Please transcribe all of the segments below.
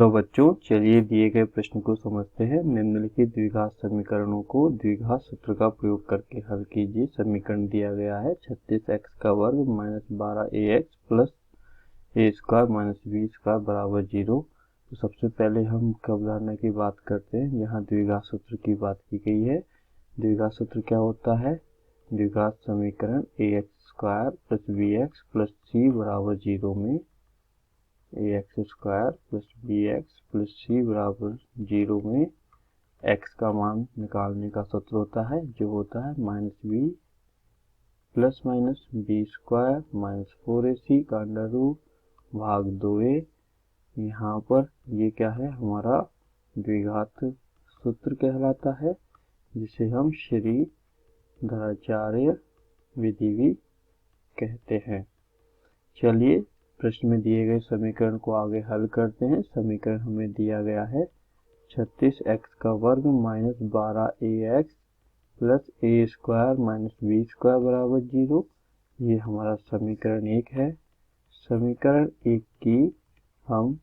तो बच्चों चलिए दिए गए प्रश्न को समझते हैं। निम्नलिखित द्विघात समीकरणों को द्विघात सूत्र का प्रयोग करके हल कीजिए। समीकरण दिया गया है 36x का वर्ग माइनस 12ax प्लस ए स्क्वायर माइनस बी स्क्वायर बराबर 0। तो सबसे पहले हम अवधारणा की बात करते हैं। यहाँ द्विघात सूत्र की बात की गई है। द्विघात सूत्र क्या होता है? द्विघात समीकरण ax square plus bx plus c बराबर 0 में ax square plus bx plus c बराबर 0 में x का मान निकालने का सूत्र होता है, जो होता है minus B plus minus B square minus 4ac का अंडर रूट भाग 2a। यहाँ पर ये क्या है? हमारा द्विघात सूत्र कहलाता है, जिसे हम श्रीधराचार्य विधि भी कहते हैं। चलिए प्रश्न में दिए गए समीकरण को आगे हल करते हैं। समीकरण हमें दिया गया है 36x का वर्ग माइनस 12ax प्लस ए स्क्वायर माइनस बी स्क्वायर बराबर 0। ये हमारा समीकरण 1 है। समीकरण 1 की हम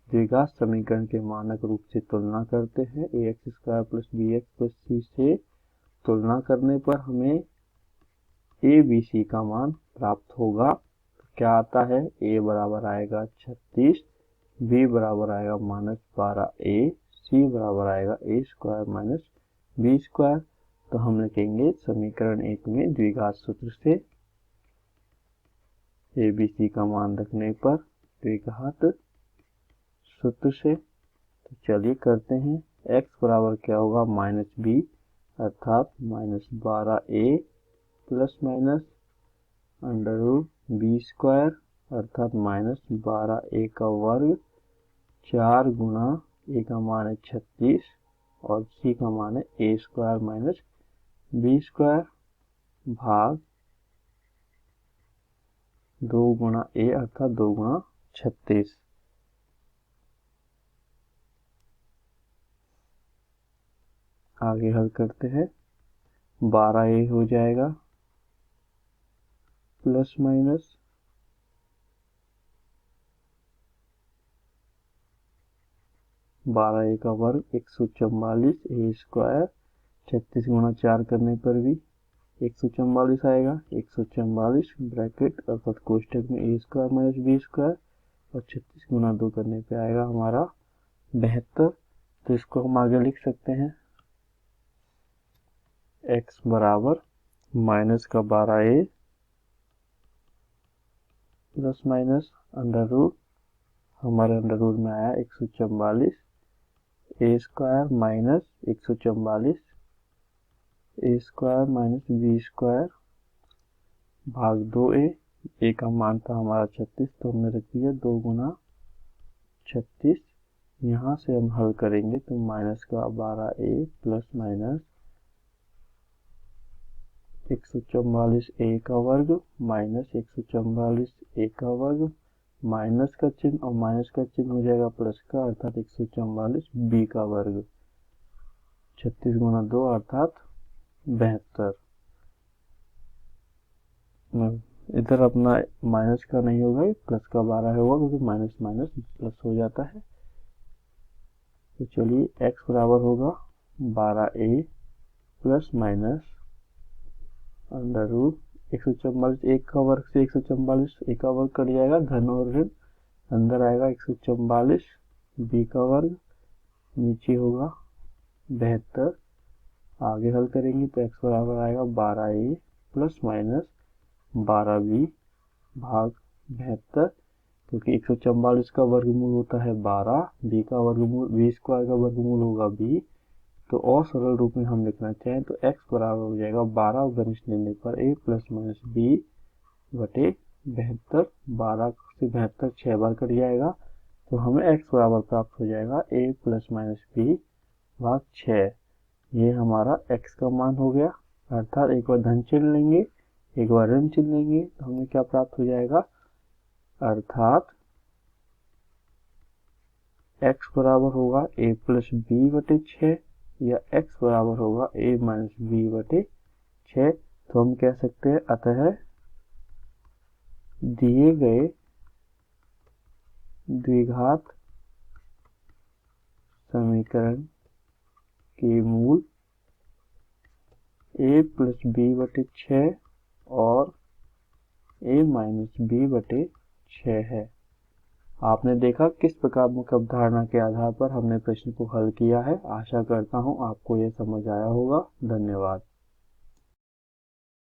द्विघात समीकरण के मानक रूप से तुलना करते हैं। ax square plus bx plus c से तुलना करने पर हमें a b c का मान प्राप्त होगा। क्या आता है? a बराबर आएगा 36, b बराबर आएगा माइनस 12a, c बराबर आएगा a स्क्वायर माइनस b स्क्वायर। तो हम लिखेंगे समीकरण 1 में द्विघात सूत्र से a b c का मान रखने पर द्विघात सूत्र से। तो चलिए करते हैं। x बराबर क्या होगा? माइनस b अर्थात minus 12a plus minus under root B square अर्थात माइनस 12a का वर्ग 4 गुना a का मान है 36 और c का मान है a स्क्वायर माइनस बी स्क्वायर भाग 2 गुना a अर्थात 2 गुना 36। आगे हल करते हैं। 12a हो जाएगा प्लस माइनस 12a का वर्ग 144 a स्क्वायर 36 गुना 4 करने पर भी 144 आएगा। 144 ब्रैकेट अर्थात कोष्टक में ए स्क्वायर माइनस बी स्क्वायर और 36 गुना 2 करने पे आएगा हमारा 72। तो इसको हम आगे लिख सकते हैं। x बराबर माइनस का 12a plus minus under root, हमारे अंडर रूट में आया 144 A square minus 144 A square minus B square भाग 2a। ए का मान था हमारा 36, तो हमने रख दिया 2 गुना 36। यहाँ से हम हल करेंगे तो माइनस का 12a प्लस माइनस 144 a का वर्ग माइनस 144 a का वर्ग, माइनस का चिन्ह और माइनस का चिन्ह हो जाएगा प्लस का अर्थात 144 b का वर्ग 36 गुना 2 अर्थात 72। इधर अपना माइनस का नहीं होगा, प्लस का 12 होगा क्योंकि माइनस माइनस प्लस हो जाता है। तो चलिए x बराबर होगा 12a plus minus under root 144 एक का वर्ग से 144 एक का वर्ग कट जाएगा, धन और ऋण अंदर आएगा 144 b का वर्ग नीचे होगा 72। आगे हल करेंगे तो x बराबर आएगा 12a प्लस माइनस 12b भाग 72, क्योंकि 144 का वर्गमूल होता है 12, b का वर्गमूल b स्क्वायर का वर्गमूल होगा b। तो और सरल रूप में हम लिखना चाहें तो x बराबर हो जाएगा 12 घनिष्ठ लेने पर a प्लस माइनस b बटे 72। 12 से 72 6 बार कट जाएगा, तो हमें x बराबर प्राप्त हो जाएगा a प्लस माइनस b भाग 6। ये हमारा x का मान हो गया। अर्थात एक बार धन चिन्ह लेंगे एक बार ऋण चिन्ह लेंगे तो हमें क्या प्राप्त हो जाएगा? अर्थात x बराबर होगा a प्लस b बटे 6 या x बराबर होगा a माइनस b बटे 6। तो हम कह सकते हैं अतः दिए गए द्विघात समीकरण के मूल a प्लस b बटे 6 और a माइनस b बटे 6 है। आपने देखा किस प्रकार मुख्य अवधारणा के आधार पर हमने प्रश्न को हल किया है। आशा करता हूँ आपको यह समझ आया होगा। धन्यवाद।